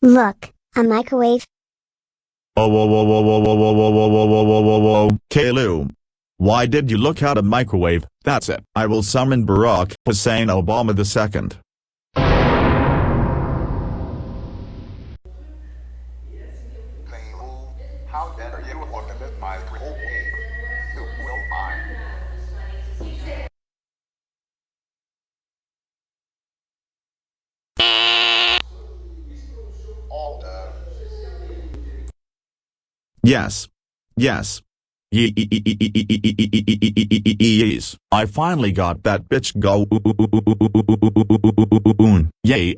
Look, a microwave. Caillou. Why did you look at a microwave? That's it. I will summon Barack Hussein Obama II. Caillou, how dare you look at this microwave? You will find. All Yes. Yes. Yes. I finally got that bitch goon. Yay.